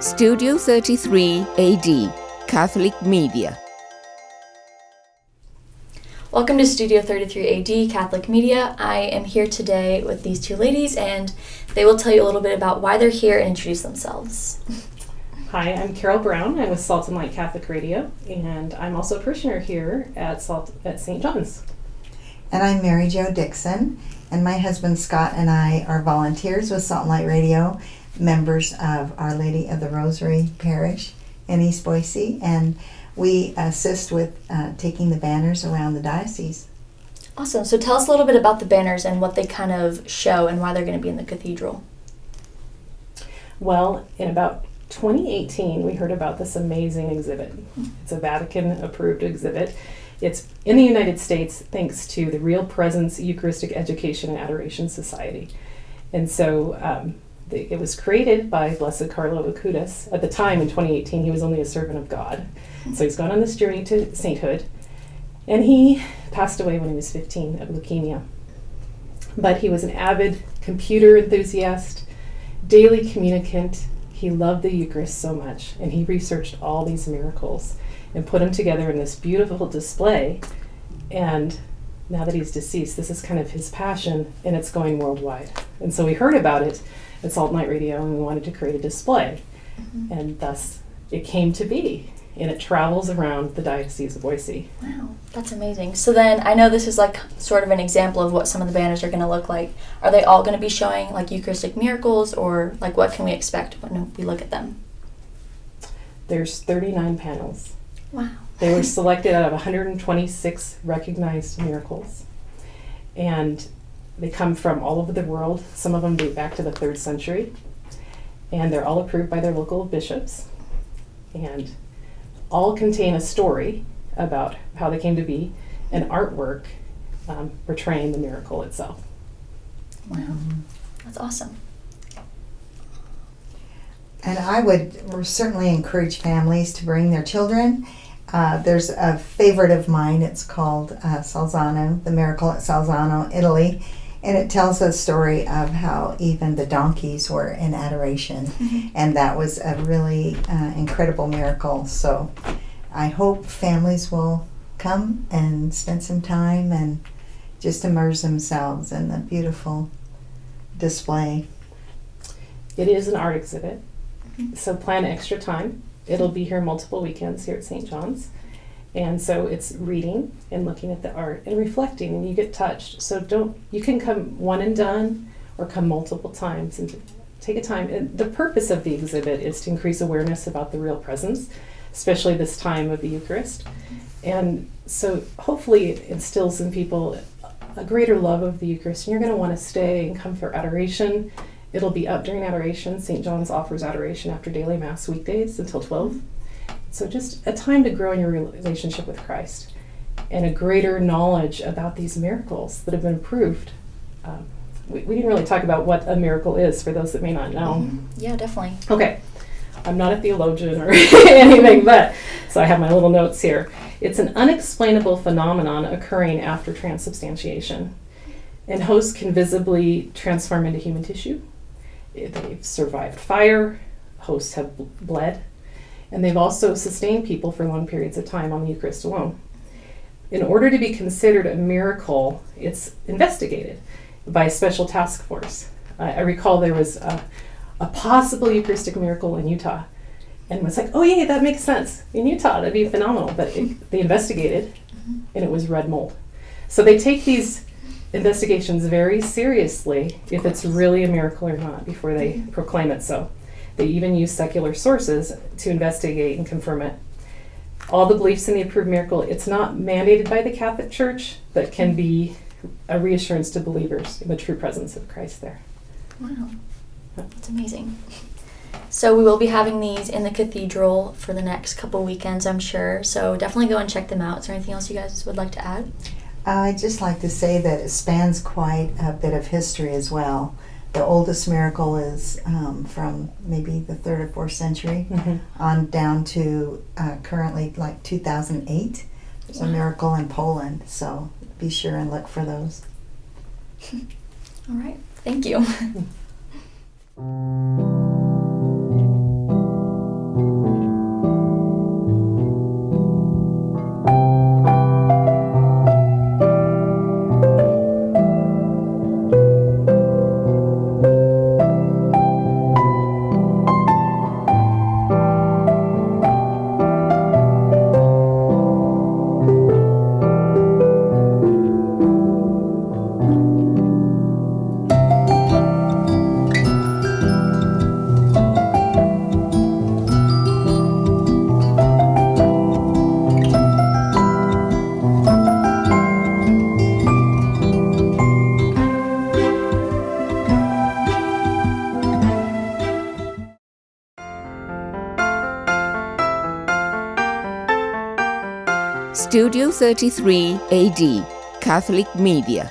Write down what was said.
Studio 33 AD, Catholic Media. Welcome to Studio 33 AD, Catholic Media. I am here today with these two ladies, and they will tell you a little bit about why they're here and introduce themselves. Hi, I'm Carol Brown. I'm with Salt and Light Catholic Radio, and I'm also a parishioner here at St. John's. And I'm Mary Jo Dixon, and my husband Scott and I are volunteers with Salt and Light Radio, members of Our Lady of the Rosary Parish in East Boise, and we assist with taking the banners around the diocese. Awesome. So tell us a little bit about the banners and what they kind of show and why they're going to be in the cathedral. Well, in about 2018, we heard about this amazing exhibit. It's a Vatican-approved exhibit. It's in the United States thanks to the Real Presence Eucharistic Education and Adoration Society. And so it was created by Blessed Carlo Acutis. At the time, in 2018, he was only a servant of God. So he's gone on this journey to sainthood. And he passed away when he was 15 of leukemia. But he was an avid computer enthusiast, daily communicant. He loved the Eucharist so much, and he researched all these miracles and put them together in this beautiful display. And now that he's deceased, this is kind of his passion, and it's going worldwide. And so we heard about it at Salt and Light Radio, and we wanted to create a display. And thus it came to be, and it travels around the Diocese of Boise. Wow, that's amazing. So then I know this is like sort of an example of what some of the banners are going to look like. Are they all going to be showing like Eucharistic miracles, or like what can we expect when we look at them? There's 39 panels. Wow. They were selected out of 126 recognized miracles. And they come from all over the world. Some of them date back to the 3rd century. And they're all approved by their local bishops. And all contain a story about how they came to be, and artwork portraying the miracle itself. Wow. That's awesome. And I would certainly encourage families to bring their children. There's a favorite of mine. It's called Salzano, the Miracle at Salzano, Italy. And it tells a story of how even the donkeys were in adoration. And that was a really incredible miracle. So I hope families will come and spend some time and just immerse themselves in the beautiful display. It is an art exhibit, so plan extra time. It'll be here multiple weekends here at St. John's. And so it's reading and looking at the art and reflecting, and you get touched. So you can come one and done or come multiple times and take a time. And the purpose of the exhibit is to increase awareness about the real presence, especially this time of the Eucharist. And so hopefully it instills in people a greater love of the Eucharist, and you're going to want to stay and come for adoration. It'll be up during adoration. St. John's offers adoration after daily Mass weekdays until 12. So just a time to grow in your relationship with Christ and a greater knowledge about these miracles that have been approved. We didn't really talk about what a miracle is for those that may not know. Yeah, definitely. Okay. I'm not a theologian or anything, but so I have my little notes here. It's an unexplainable phenomenon occurring after transubstantiation. And hosts can visibly transform into human tissue. They've survived fire. Hosts have bled. And they've also sustained people for long periods of time on the Eucharist alone. In order to be considered a miracle, it's investigated by a special task force. I recall there was a possible Eucharistic miracle in Utah. And it was like, oh yeah, that makes sense. In Utah, that'd be phenomenal. But they investigated, and it was red mold. So they take these investigations very seriously if it's really a miracle or not before they proclaim it so. They even use secular sources to investigate and confirm it. All the beliefs in the approved miracle, it's not mandated by the Catholic Church, but can be a reassurance to believers in the true presence of Christ there. Wow. That's amazing. So we will be having these in the cathedral for the next couple weekends, I'm sure. So definitely go and check them out. Is there anything else you guys would like to add? I'd just like to say that it spans quite a bit of history as well. The oldest miracle is from maybe the 3rd or 4th century on down to currently like 2008. There's a miracle in Poland, so be sure and look for those. All right. Thank you. Studio 33 AD, Catholic Media.